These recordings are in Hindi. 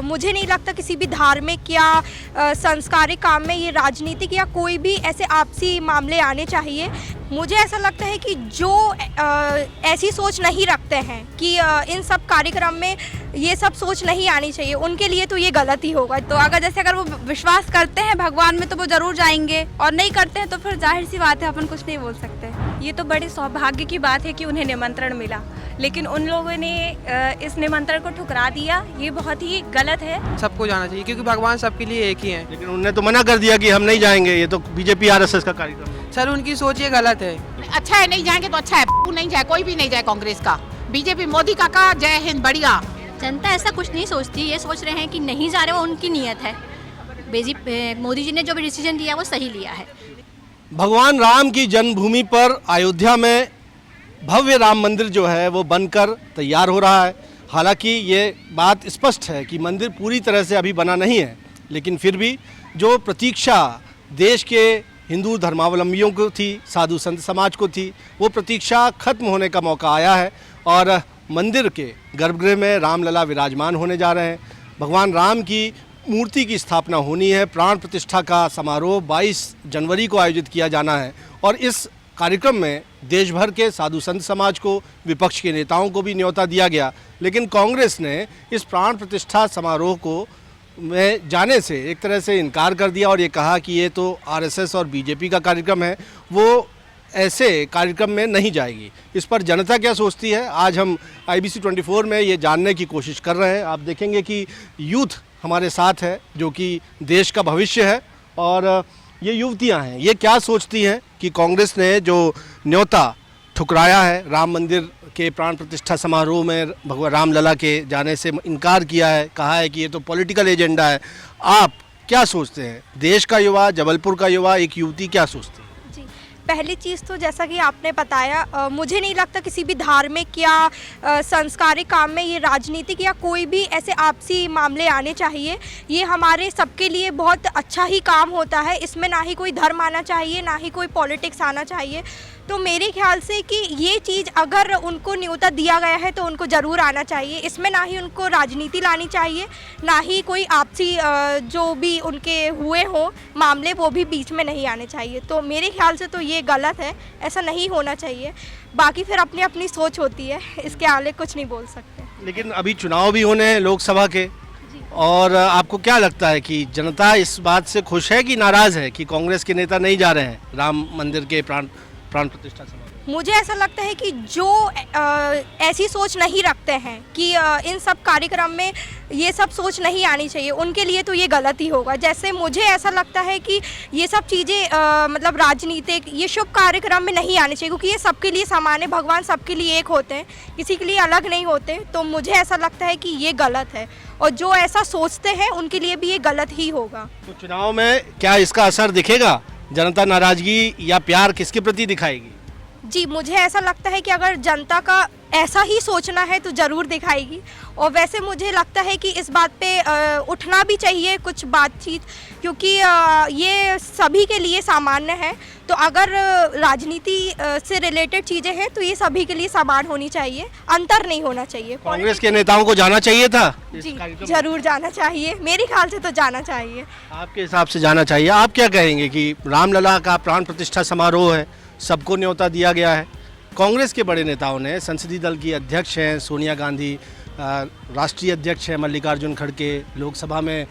मुझे नहीं लगता किसी भी धार्मिक या संस्कारिक काम में ये राजनीतिक या कोई भी ऐसे आपसी मामले आने चाहिए। मुझे ऐसा लगता है कि जो ऐसी सोच नहीं रखते हैं कि इन सब कार्यक्रम में ये सब सोच नहीं आनी चाहिए, उनके लिए तो ये गलत ही होगा। तो अगर वो विश्वास करते हैं भगवान में तो वो जरूर जाएंगे, और नहीं करते हैं तो फिर जाहिर सी बात है अपन कुछ नहीं बोल सकते। ये तो बड़े सौभाग्य की बात है कि उन्हें निमंत्रण मिला, लेकिन उन लोगों ने इस निमंत्रण को ठुकरा दिया, ये बहुत ही गलत है। सबको जाना चाहिए क्योंकि भगवान सबके लिए एक ही हैं। लेकिन उन्होंने तो मना कर दिया कि हम नहीं जाएंगे, ये तो बीजेपी आरएसएस का कार्यक्रम है। सर उनकी सोच ये गलत है। अच्छा है, नहीं जाएंगे तो अच्छा है, नहीं जाए, कोई भी नहीं जाए कांग्रेस का, बीजेपी मोदी का जय हिंद, बढ़िया। जनता ऐसा कुछ नहीं सोचती, ये सोच रहे हैं कि नहीं जा रहे, वो उनकी नीयत है। मोदी जी ने जो भी डिसीजन लिया वो सही लिया है। भगवान राम की जन्मभूमि पर अयोध्या में भव्य राम मंदिर जो है वो बनकर तैयार हो रहा है। हालांकि ये बात स्पष्ट है कि मंदिर पूरी तरह से अभी बना नहीं है, लेकिन फिर भी जो प्रतीक्षा देश के हिंदू धर्मावलंबियों को थी, साधु संत समाज को थी, वो प्रतीक्षा खत्म होने का मौका आया है और मंदिर के गर्भगृह में रामलला विराजमान होने जा रहे हैं। भगवान राम की मूर्ति की स्थापना होनी है। प्राण प्रतिष्ठा का समारोह 22 जनवरी को आयोजित किया जाना है और इस कार्यक्रम में देश भर के साधु संत समाज को, विपक्ष के नेताओं को भी न्योता दिया गया, लेकिन कांग्रेस ने इस प्राण प्रतिष्ठा समारोह को में जाने से एक तरह से इनकार कर दिया और ये कहा कि ये तो आरएसएस और बीजेपी का कार्यक्रम है, वो ऐसे कार्यक्रम में नहीं जाएगी। इस पर जनता क्या सोचती है, आज हम IBC 24 में ये जानने की कोशिश कर रहे हैं। आप देखेंगे कि यूथ हमारे साथ है जो कि देश का भविष्य है और ये युवतियां हैं, ये क्या सोचती हैं कि कांग्रेस ने जो न्योता ठुकराया है, राम मंदिर के प्राण प्रतिष्ठा समारोह में भगवान रामलला के जाने से इनकार किया है, कहा है कि ये तो पॉलिटिकल एजेंडा है। आप क्या सोचते हैं, देश का युवा, जबलपुर का युवा, एक युवती क्या सोचती है? पहली चीज़ तो जैसा कि आपने बताया, मुझे नहीं लगता किसी भी धार्मिक या संस्कारिक काम में ये राजनीतिक या कोई भी ऐसे आपसी मामले आने चाहिए। ये हमारे सबके लिए बहुत अच्छा ही काम होता है, इसमें ना ही कोई धर्म आना चाहिए, ना ही कोई पॉलिटिक्स आना चाहिए। तो मेरे ख्याल से कि ये चीज़ अगर उनको न्योता दिया गया है तो उनको ज़रूर आना चाहिए। इसमें ना ही उनको राजनीति लानी चाहिए, ना ही कोई आपसी जो भी उनके हुए हो मामले वो भी बीच में नहीं आने चाहिए। तो मेरे ख्याल से तो ये गलत है, ऐसा नहीं होना चाहिए। बाकी फिर अपनी अपनी सोच होती है, इसके आगे कुछ नहीं बोल सकते। लेकिन अभी चुनाव भी होने हैं लोकसभा के, और आपको क्या लगता है कि जनता इस बात से खुश है कि नाराज़ है कि कांग्रेस के नेता नहीं जा रहे हैं राम मंदिर के प्राण प्रतिष्ठा समारोह? मुझे ऐसा लगता है कि जो ऐसी सोच नहीं रखते हैं कि इन सब कार्यक्रम में ये सब सोच नहीं आनी चाहिए, उनके लिए तो ये गलत ही होगा। जैसे मुझे ऐसा लगता है कि ये सब चीज़ें मतलब राजनीतिक ये शुभ कार्यक्रम में नहीं आनी चाहिए, क्योंकि ये सबके लिए समान है, भगवान सबके लिए एक होते हैं, किसी के लिए अलग नहीं होते। तो मुझे ऐसा लगता है कि ये गलत है और जो ऐसा सोचते हैं उनके लिए भी ये गलत ही होगा। तो चुनाव में क्या इसका असर दिखेगा? जनता नाराजगी या प्यार किसके प्रति दिखाएगी? जी, मुझे ऐसा लगता है कि अगर जनता का ऐसा ही सोचना है तो ज़रूर दिखाएगी। और वैसे मुझे लगता है कि इस बात पे उठना भी चाहिए कुछ बातचीत, क्योंकि ये सभी के लिए सामान्य है। तो अगर राजनीति से रिलेटेड चीज़ें हैं तो ये सभी के लिए समान होनी चाहिए, अंतर नहीं होना चाहिए। कांग्रेस के नेताओं को जाना चाहिए था? जी, जरूर जाना चाहिए, मेरे ख्याल से तो जाना चाहिए। आपके हिसाब से जाना चाहिए। आप क्या कहेंगे कि रामलला का प्राण प्रतिष्ठा समारोह है, सबको न्योता दिया गया है, कांग्रेस के बड़े नेताओं ने, संसदीय दल की अध्यक्ष हैं सोनिया गांधी, राष्ट्रीय अध्यक्ष हैं मल्लिकार्जुन खड़गे, लोकसभा में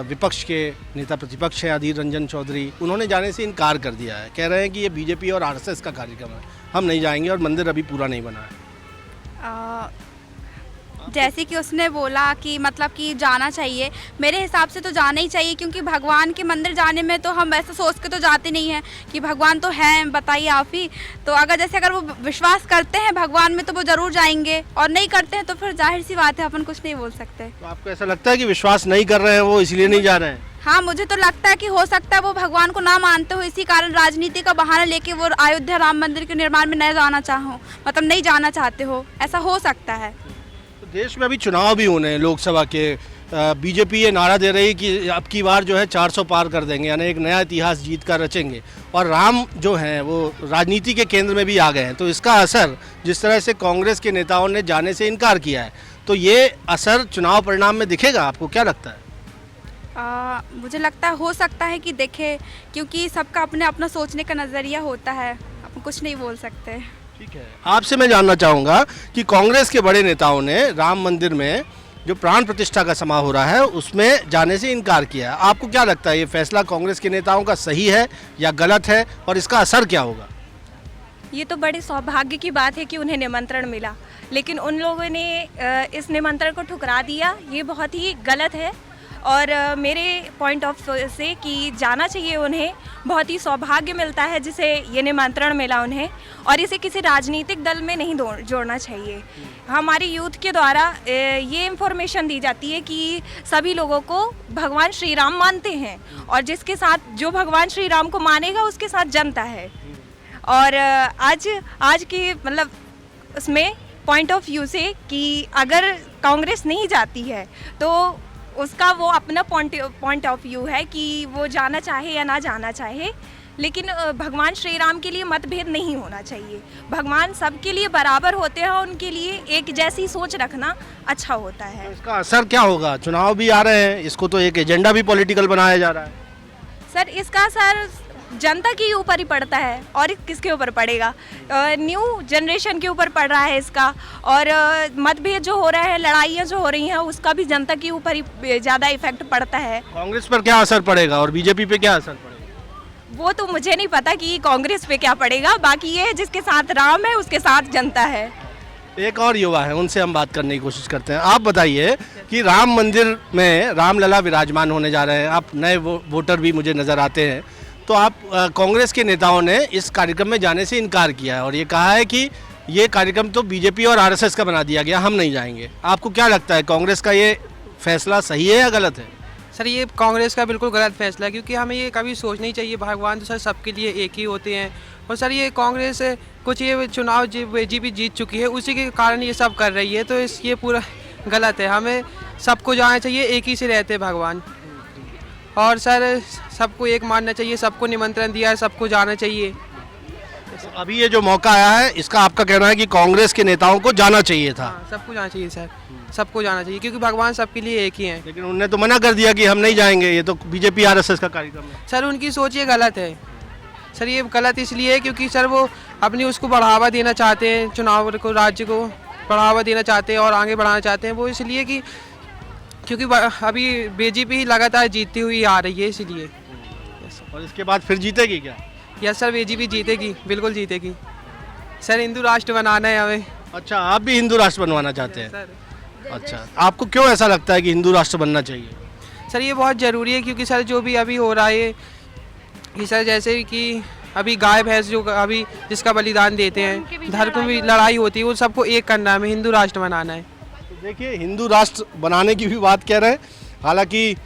विपक्ष के नेता प्रतिपक्ष हैं अधीर रंजन चौधरी, उन्होंने जाने से इनकार कर दिया है। कह रहे हैं कि ये बीजेपी और आरएसएस का कार्यक्रम है, हम नहीं जाएंगे और मंदिर अभी पूरा नहीं बना है। जैसे कि उसने बोला कि मतलब कि जाना चाहिए, मेरे हिसाब से तो जाना ही चाहिए, क्योंकि भगवान के मंदिर जाने में तो हम ऐसा सोच के तो जाते नहीं हैं कि भगवान तो हैं, बताइए आप ही। तो अगर वो विश्वास करते हैं भगवान में तो वो ज़रूर जाएंगे, और नहीं करते हैं तो फिर जाहिर सी बात है अपन कुछ नहीं बोल सकते। तो आपको ऐसा लगता है कि विश्वास नहीं कर रहे हैं वो, इसलिए नहीं जा रहे हैं? हाँ, मुझे तो लगता है कि हो सकता है वो भगवान को ना मानते हो, इसी कारण राजनीति का बहाना लेके वो अयोध्या राम मंदिर के निर्माण में नहीं जाना चाहो, मतलब नहीं जाना चाहते हो, ऐसा हो सकता है। देश में अभी चुनाव भी होने हैं लोकसभा के। बीजेपी ये नारा दे रही कि अब की बार जो है 400 पार कर देंगे, यानी एक नया इतिहास जीत कर रचेंगे, और राम जो हैं वो राजनीति के केंद्र में भी आ गए हैं। तो इसका असर, जिस तरह से कांग्रेस के नेताओं ने जाने से इनकार किया है, तो ये असर चुनाव परिणाम में दिखेगा, आपको क्या लगता है? मुझे लगता है हो सकता है कि देखे, क्योंकि सबका अपने अपना सोचने का नज़रिया होता है, अपन कुछ नहीं बोल सकते। ठीक है, आपसे मैं जानना चाहूँगा कि कांग्रेस के बड़े नेताओं ने राम मंदिर में जो प्राण प्रतिष्ठा का समारोह हो रहा है उसमें जाने से इनकार किया है। आपको क्या लगता है ये फैसला कांग्रेस के नेताओं का सही है या गलत है, और इसका असर क्या होगा? ये तो बड़े सौभाग्य की बात है कि उन्हें निमंत्रण मिला, लेकिन उन लोगों ने इस निमंत्रण को ठुकरा दिया, ये बहुत ही गलत है। और मेरे पॉइंट ऑफ से कि जाना चाहिए उन्हें, बहुत ही सौभाग्य मिलता है जिसे ये निमंत्रण मिला उन्हें, और इसे किसी राजनीतिक दल में नहीं जोड़ना चाहिए। हमारी यूथ के द्वारा ये इन्फॉर्मेशन दी जाती है कि सभी लोगों को भगवान श्री राम मानते हैं, और जिसके साथ जो भगवान श्री राम को मानेगा उसके साथ जनता है। और आज की मतलब उसमें पॉइंट ऑफ व्यू से कि अगर कांग्रेस नहीं जाती है तो उसका वो अपना पॉइंट ऑफ व्यू है कि वो जाना चाहे या ना जाना चाहे, लेकिन भगवान श्री राम के लिए मतभेद नहीं होना चाहिए। भगवान सबके लिए बराबर होते हैं, उनके लिए एक जैसी सोच रखना अच्छा होता है। इसका असर क्या होगा? चुनाव भी आ रहे हैं, इसको तो एक एजेंडा भी पॉलिटिकल बनाया जा रहा है। सर, इसका असर जनता के ऊपर ही पड़ता है, और किसके ऊपर पड़ेगा? न्यू जनरेशन के ऊपर पड़ रहा है इसका, और मतभेद जो हो रहा है, लड़ाइयाँ जो हो रही हैं, उसका भी जनता के ऊपर ही ज़्यादा इफेक्ट पड़ता है। कांग्रेस पर क्या असर पड़ेगा और बीजेपी पे क्या असर पड़ेगा? वो तो मुझे नहीं पता कि कांग्रेस पे क्या पड़ेगा, बाकी ये जिसके साथ राम है उसके साथ जनता है। एक और युवा है, उनसे हम बात करने की कोशिश करते हैं। आप बताइए कि राम मंदिर में रामलला विराजमान होने जा रहे हैं, आप नए वोटर भी मुझे नज़र आते हैं, तो आप कांग्रेस के नेताओं ने इस कार्यक्रम में जाने से इनकार किया है और ये कहा है कि ये कार्यक्रम तो बीजेपी और आरएसएस का बना दिया गया, हम नहीं जाएंगे। आपको क्या लगता है, कांग्रेस का ये फैसला सही है या गलत है? सर ये कांग्रेस का बिल्कुल गलत फैसला है, क्योंकि हमें ये कभी सोचना ही चाहिए, भगवान तो सर सबके लिए एक ही होते हैं। और सर ये कांग्रेस कुछ ये चुनाव बीजेपी जीत चुकी है, उसी के कारण ये सब कर रही है, तो ये पूरा गलत है। हमें सबको जाना चाहिए, एक ही से रहते भगवान, और सर सबको एक मानना चाहिए, सबको निमंत्रण दिया है, सबको जाना चाहिए। अभी ये जो मौका आया है, इसका आपका कहना है कि कांग्रेस के नेताओं को जाना चाहिए था? हाँ, सबको जाना चाहिए सर, सबको जाना चाहिए, क्योंकि भगवान सबके लिए एक ही हैं। लेकिन उन्होंने तो मना कर दिया कि हम नहीं जाएंगे, ये तो बीजेपी आरएसएस का कार्यक्रम है। सर उनकी सोच ये गलत है। सर ये गलत इसलिए है क्योंकि सर वो अपनी उसको बढ़ावा देना चाहते हैं, चुनाव को, राज्य को बढ़ावा देना चाहते हैं और आगे बढ़ाना चाहते हैं। वो इसलिए कि क्योंकि अभी बीजेपी लगातार जीतती हुई आ रही है, इसलिए। और इसके बाद फिर जीतेगी क्या? यस सर, बीजेपी जीतेगी, बिल्कुल जीतेगी। सर हिंदू राष्ट्र बनाना है हमें। अच्छा, आप भी हिंदू राष्ट्र बनवाना चाहते हैं? सर अच्छा, आपको क्यों ऐसा लगता है कि हिंदू राष्ट्र बनना चाहिए? सर ये बहुत ज़रूरी है, क्योंकि सर जो भी अभी हो रहा है कि सर जैसे कि अभी गाय भैंस जो अभी जिसका बलिदान देते हैं, धर्म की भी लड़ाई होती है, वो सबको एक करना है, हमें हिंदू राष्ट्र बनाना है। तो देखिए, हिंदू राष्ट्र बनाने की भी बात कह रहे हैं। हालांकि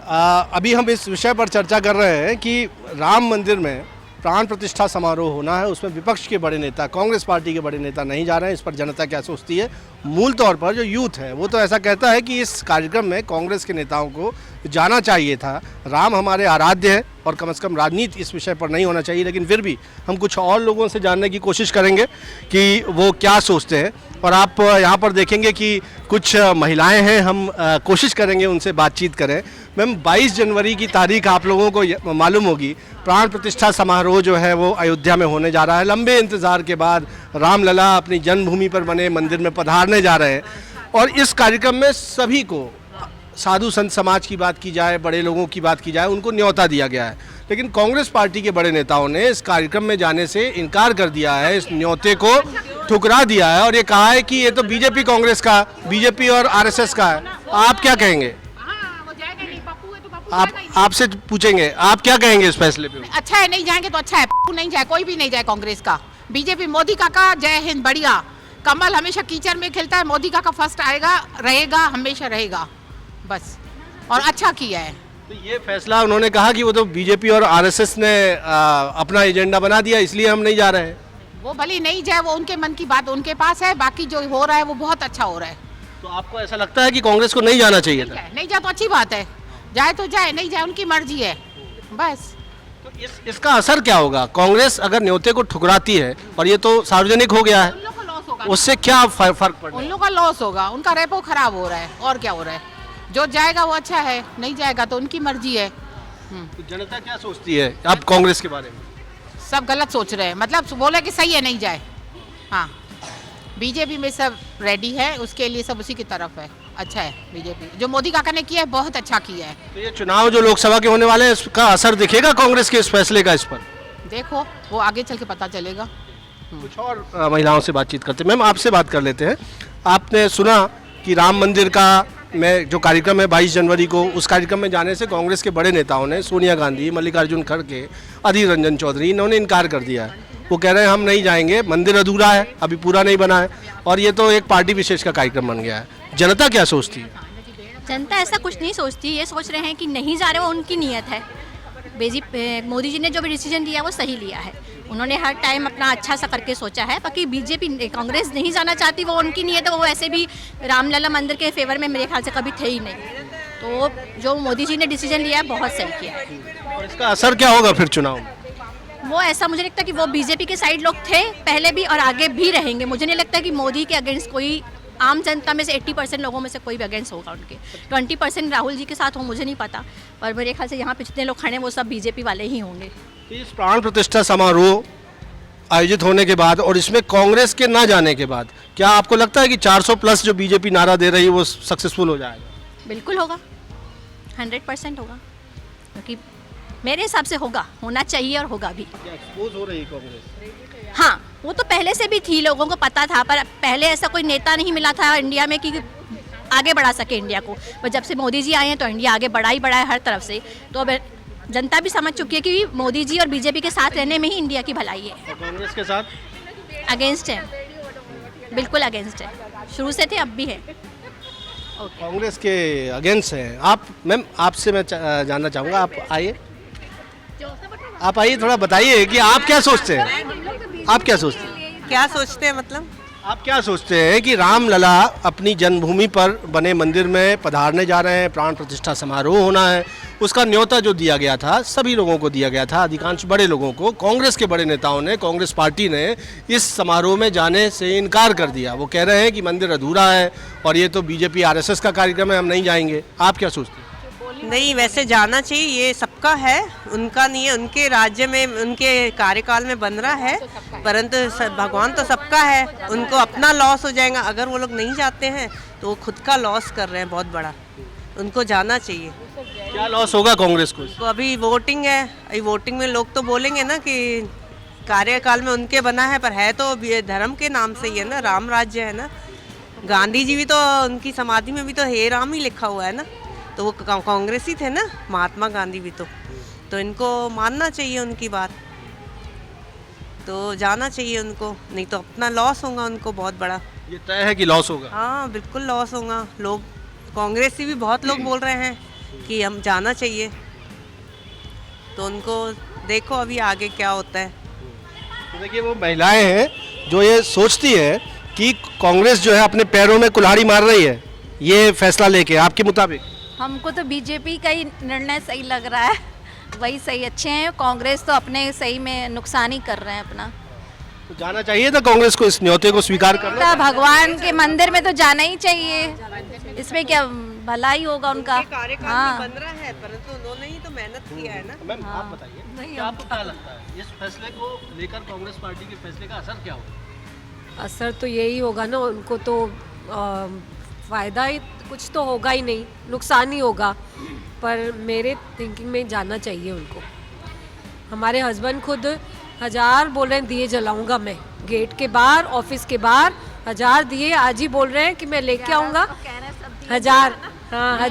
अभी हम इस विषय पर चर्चा कर रहे हैं कि राम मंदिर में प्राण प्रतिष्ठा समारोह होना है, उसमें विपक्ष के बड़े नेता, कांग्रेस पार्टी के बड़े नेता नहीं जा रहे हैं। इस पर जनता क्या सोचती है? मूल तौर पर जो यूथ है वो तो ऐसा कहता है कि इस कार्यक्रम में कांग्रेस के नेताओं को जाना चाहिए था। राम हमारे आराध्य हैं और कम से कम राजनीति इस विषय पर नहीं होना चाहिए। लेकिन फिर भी हम कुछ और लोगों से जानने की कोशिश करेंगे कि वो क्या सोचते हैं। और आप यहाँ पर देखेंगे कि कुछ महिलाएं हैं, हम कोशिश करेंगे उनसे बातचीत करें। मैम, 22 जनवरी की तारीख आप लोगों को मालूम होगी, प्राण प्रतिष्ठा समारोह जो है वो अयोध्या में होने जा रहा है। लंबे इंतज़ार के बाद रामलला अपनी जन्मभूमि पर बने मंदिर में पधारने जा रहे हैं और इस कार्यक्रम में सभी को, साधु संत समाज की बात की जाए, बड़े लोगों की बात की जाए, उनको न्योता दिया गया है। लेकिन कांग्रेस पार्टी के बड़े नेताओं ने इस कार्यक्रम में जाने से इनकार कर दिया है, इस न्योते को ठुकरा दिया है और ये कहा है कि ये तो बीजेपी कांग्रेस का, बीजेपी और आरएसएस का है। आप क्या कहेंगे? आपसे पूछेंगे, आप क्या कहेंगे इस फैसले पे? अच्छा है, नहीं जाएंगे तो अच्छा है, नहीं जाए, कोई भी नहीं जाए कांग्रेस का। बीजेपी मोदी का जय हिंद, बढ़िया। कमल हमेशा कीचड़ में खिलता है, मोदी का फर्स्ट आएगा, रहेगा, हमेशा रहेगा, बस। और अच्छा किया है। तो ये फैसला उन्होंने कहा कि वो तो बीजेपी और आरएसएस ने अपना एजेंडा बना दिया, इसलिए हम नहीं जा रहे हैं। वो भले नहीं जाए, वो उनके मन की बात उनके पास है, बाकी जो हो रहा है वो बहुत अच्छा हो रहा है। तो आपको ऐसा लगता है कि कांग्रेस को नहीं जाना चाहिए था? नहीं जाए तो अच्छी बात है, जाए तो जाए, नहीं जाए उनकी मर्जी है, बस। तो इसका असर क्या होगा? कांग्रेस अगर न्योते को ठुकराती है और ये तो सार्वजनिक हो गया है, उससे क्या फर्क पड़ेगा? उन लोगों का लॉस होगा, उनका रेपो खराब हो रहा है और क्या हो रहा है। जो जाएगा वो अच्छा है, नहीं जाएगा तो उनकी मर्जी है। तो जनता क्या सोचती है अब कांग्रेस के बारे में? सब गलत सोच रहे हैं, मतलब बोले कि सही है नहीं जाए। हाँ, बीजेपी में सब रेडी है, उसके लिए सब उसी की तरफ है। अच्छा है बीजेपी, जो मोदी काका ने किया है बहुत अच्छा किया है। तो ये चुनाव जो लोकसभा के होने वाले हैं इसका असर दिखेगा कांग्रेस के इस फैसले का इस पर? देखो वो आगे चल के पता चलेगा। कुछ और महिलाओं से बातचीत करते हैं। मैम आपसे बात कर लेते हैं। आपने सुना कि राम मंदिर का में जो कार्यक्रम है 22 जनवरी को, उस कार्यक्रम में जाने से कांग्रेस के बड़े नेताओं ने, सोनिया गांधी, मल्लिकार्जुन खड़गे, अधीर रंजन चौधरी, इन्होंने इनकार कर दिया है। वो कह रहे हैं हम नहीं जाएंगे, मंदिर अधूरा है, अभी पूरा नहीं बना है और ये तो एक पार्टी विशेष का कार्यक्रम बन गया है। जनता क्या सोचती है? जनता ऐसा कुछ नहीं सोचती, ये सोच रहे हैं कि नहीं जा रहे, वो उनकी नीयत है। मोदी जी ने जो भी डिसीजन लिया वो सही लिया है। उन्होंने हर टाइम अपना अच्छा सा करके सोचा है। बाकी बीजेपी कांग्रेस नहीं जाना चाहती, वो उनकी नीयत है। वो वैसे भी रामलला मंदिर के फेवर में मेरे ख्याल से कभी थे ही नहीं। तो जो मोदी जी ने डिसीजन लिया है बहुत सही किया है। और इसका असर क्या होगा फिर चुनाव में? वो ऐसा मुझे लगता है कि वो बीजेपी के साइड लोग थे पहले भी और आगे भी रहेंगे। मुझे नहीं लगता कि मोदी के अगेंस्ट कोई आम जनता में से 80% लोगों में से कोई भी अगेंस्ट होगा उनके। 20% राहुल जी के साथ हो, मुझे नहीं पता, पर मेरे ख्याल से यहाँ पे जितने लोग खड़े हैं वो सब बीजेपी वाले ही होंगे। इस प्राण प्रतिष्ठा समारोह आयोजित होने के बाद और इसमें कांग्रेस के ना जाने के बाद क्या आपको लगता है कि 400 प्लस जो बीजेपी नारा दे रही है वो सक्सेसफुल हो जाएगा? बिल्कुल होगा, 100% होगा, क्योंकि मेरे हिसाब से होना चाहिए और होगा भी। एक्सपोज हो रही है कांग्रेस? हाँ, वो तो पहले से भी थी, लोगों को पता था, पर पहले ऐसा कोई नेता नहीं मिला था इंडिया में कि आगे बढ़ा सके इंडिया को। पर जब से मोदी जी आए हैं तो इंडिया आगे बढ़ा ही बढ़ा है हर तरफ से। तो अब जनता भी समझ चुकी है कि मोदी जी और बीजेपी के साथ रहने में ही इंडिया की भलाई है। कांग्रेस के साथ अगेंस्ट है, बिल्कुल अगेंस्ट है, शुरू से थे अब भी है। कांग्रेस के अगेंस्ट हैं आप। मैम आपसे मैं जानना चाहूँगा, आप आइए थोड़ा बताइए कि आप क्या सोचते हैं? आप क्या सोचते हैं? क्या सोचते हैं मतलब? आप क्या सोचते हैं कि रामलला अपनी जन्मभूमि पर बने मंदिर में पधारने जा रहे हैं, प्राण प्रतिष्ठा समारोह होना है, उसका न्योता जो दिया गया था सभी लोगों को दिया गया था, अधिकांश बड़े लोगों को, कांग्रेस के बड़े नेताओं ने, कांग्रेस पार्टी ने इस समारोह में जाने से इनकार कर दिया। वो कह रहे हैं कि मंदिर अधूरा है और ये तो बीजेपी आरएसएस का कार्यक्रम है, हम नहीं जाएंगे। आप क्या सोचते हैं? नहीं, वैसे जाना चाहिए, ये सबका है, उनका नहीं है। उनके राज्य में, उनके कार्यकाल में बन रहा है, परंतु भगवान तो सबका है। उनको अपना लॉस हो जाएगा अगर वो लोग नहीं जाते हैं, तो वो खुद का लॉस कर रहे हैं बहुत बड़ा। उनको जाना चाहिए। क्या लॉस होगा कांग्रेस को? तो अभी वोटिंग है, अभी वोटिंग में लोग तो बोलेंगे ना कि कार्यकाल में उनके बना है, पर है तो धर्म के नाम से ही है ना, राम राज्य है ना। गांधी जी भी तो, उनकी समाधि में भी तो हे राम ही लिखा हुआ है ना, तो वो कांग्रेस ही थे ना, महात्मा गांधी भी तो इनको मानना चाहिए उनकी बात, तो जाना चाहिए उनको, नहीं तो अपना लॉस होगा उनको बहुत बड़ा। ये तय है कि लॉस होगा? हाँ बिल्कुल लॉस होगा। लोग कांग्रेस से भी बहुत लोग बोल रहे हैं कि हम जाना चाहिए, तो उनको देखो अभी आगे क्या होता है। तो देखिए वो महिलाएं हैं जो ये सोचती है कि कांग्रेस जो है अपने पैरों में कुल्हाड़ी मार रही है ये फैसला लेके। आपके मुताबिक? हमको तो बीजेपी का ही निर्णय सही लग रहा है, वही सही अच्छे हैं। कांग्रेस तो अपने सही में नुकसान ही कर रहे हैं अपना। तो जाना चाहिए था कांग्रेस को, इस न्योते को स्वीकार करना। भगवान के मंदिर में तो जाना ही चाहिए, इसमें क्या भला ही होगा उनका। कार्यकाल हाँ। में बन रहा है, परंतु उन्होंने ही तो मेहनत किया है ना। मैम आप बताइए कि आपको क्या लगता है इस फैसले को लेकर, कांग्रेस पार्टी के फैसले का असर क्या होगा? असर तो यही होगा ना, उनको तो फ़ायदा ही कुछ तो होगा ही नहीं, नुकसान ही होगा। पर मेरे थिंकिंग में जाना चाहिए उनको। हमारे हस्बैंड खुद 1000 बोल रहे हैं दिए जलाऊंगा मैं, गेट के बाहर, ऑफिस के बाहर 1000 दिए आज ही बोल रहे हैं कि मैं लेके आऊँगा। 1000, हाँ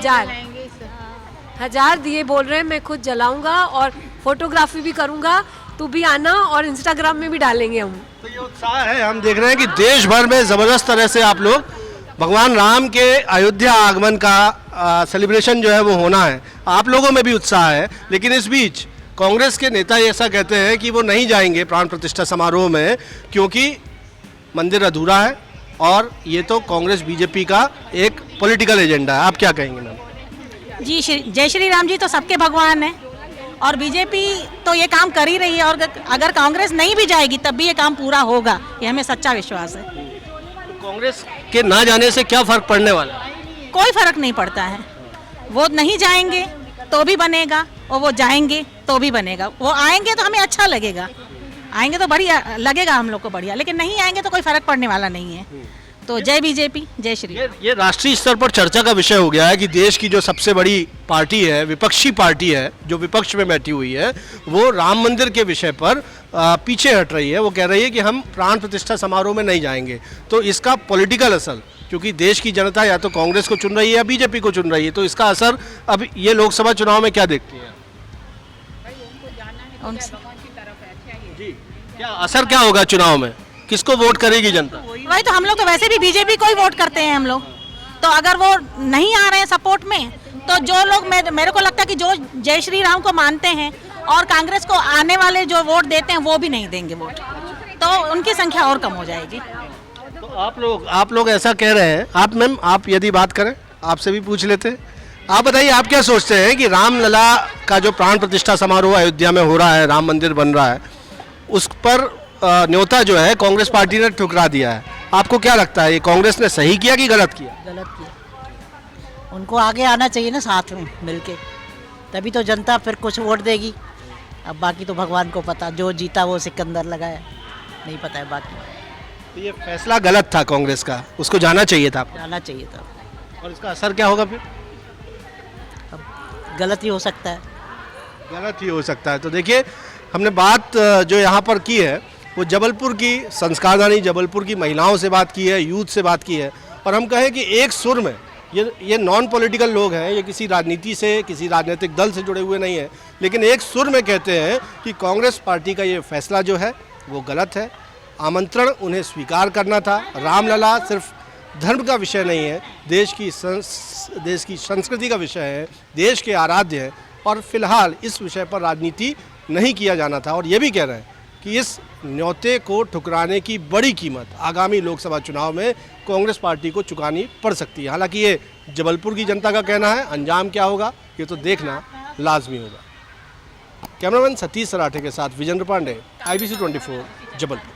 1000 दिए बोल रहे हैं, मैं खुद जलाऊंगा और फोटोग्राफी भी करूँगा, तू भी आना, और इंस्टाग्राम में भी डालेंगे हम। तो ये उत्साह है, हम देख रहे हैं कि देश भर में ज़बरदस्त तरह से आप लोग भगवान राम के अयोध्या आगमन का सेलिब्रेशन जो है वो होना है। आप लोगों में भी उत्साह है, लेकिन इस बीच कांग्रेस के नेता ऐसा कहते हैं कि वो नहीं जाएंगे प्राण प्रतिष्ठा समारोह में क्योंकि मंदिर अधूरा है और ये तो कांग्रेस बीजेपी का एक पॉलिटिकल एजेंडा है। आप क्या कहेंगे मैम? जी जय श्री राम जी तो सबके भगवान हैं, और बीजेपी तो ये काम कर ही रही है, और अगर कांग्रेस नहीं भी जाएगी तब भी ये काम पूरा होगा, ये हमें सच्चा विश्वास है। कांग्रेस के ना जाने से क्या फर्क पड़ने वाला है? कोई फर्क नहीं पड़ता है। वो नहीं जाएंगे तो भी बनेगा और वो जाएंगे तो भी बनेगा। वो आएंगे तो हमें अच्छा लगेगा, आएंगे तो बढ़िया लगेगा हम लोग को बढ़िया, लेकिन नहीं आएंगे तो कोई फर्क पड़ने वाला नहीं है। तो जय बीजेपी, जय श्री। ये राष्ट्रीय स्तर पर चर्चा का विषय हो गया है कि देश की जो सबसे बड़ी पार्टी है, विपक्षी पार्टी है, जो विपक्ष में बैठी हुई है, वो राम मंदिर के विषय पर पीछे हट रही है। वो कह रही है कि हम प्राण प्रतिष्ठा समारोह में नहीं जाएंगे। तो इसका पॉलिटिकल असर, क्योंकि देश की जनता या तो कांग्रेस को चुन रही है या बीजेपी को चुन रही है, तो इसका असर अब ये लोकसभा चुनाव में क्या देखती है? जी, क्या असर क्या होगा चुनाव में? किसको वोट करेगी जनता? वही तो, हम लोग तो वैसे भी बीजेपी को ही वोट करते हैं हम लोग। तो अगर वो नहीं आ रहे हैं सपोर्ट में, तो जो लोग मेरे को लगता है कि जो जय श्री राम को मानते हैं और कांग्रेस को आने वाले जो वोट देते हैं वो भी नहीं देंगे वोट, तो उनकी संख्या और कम हो जाएगी। तो आप लोग ऐसा कह रहे हैं। आप मैम, आप यदि बात करें, आपसे भी पूछ लेते हैं। आप बताइए, आप क्या सोचते हैं कि रामलला का जो प्राण प्रतिष्ठा समारोह अयोध्या में हो रहा है, राम मंदिर बन रहा है, उस पर न्योता जो है कांग्रेस पार्टी ने ठुकरा दिया है। आपको क्या लगता है, ये कांग्रेस ने सही किया कि गलत किया? गलत किया। उनको आगे आना चाहिए ना साथ में मिलके, तभी तो जनता फिर कुछ वोट देगी। अब बाकी तो भगवान को पता, जो जीता वो सिकंदर लगाया, नहीं पता है बाकी। तो ये फैसला गलत था कांग्रेस का, उसको जाना चाहिए था। जाना चाहिए था। और इसका असर क्या होगा फिर? अब गलत ही हो सकता है। गलत ही हो सकता है। तो देखिए, हमने बात जो यहाँ पर की है वो जबलपुर की संस्कारधानी जबलपुर की महिलाओं से बात की है, यूथ से बात की है। और हम कहें कि एक सुर में, ये नॉन पॉलिटिकल लोग हैं, ये किसी राजनीति से, किसी राजनीतिक दल से जुड़े हुए नहीं हैं, लेकिन एक सुर में कहते हैं कि कांग्रेस पार्टी का ये फैसला जो है वो गलत है। आमंत्रण उन्हें स्वीकार करना था। रामलला सिर्फ धर्म का विषय नहीं है, देश की संस्कृति का विषय है, देश के आराध्य है, और फिलहाल इस विषय पर राजनीति नहीं किया जाना था। और ये भी कह रहे हैं कि इस न्योते को ठुकराने की बड़ी कीमत आगामी लोकसभा चुनाव में कांग्रेस पार्टी को चुकानी पड़ सकती है। हालांकि ये जबलपुर की जनता का कहना है, अंजाम क्या होगा ये तो देखना लाजमी होगा। कैमरामैन सतीश सराठे के साथ विजेंद्र पांडे, IBC 24, जबलपुर।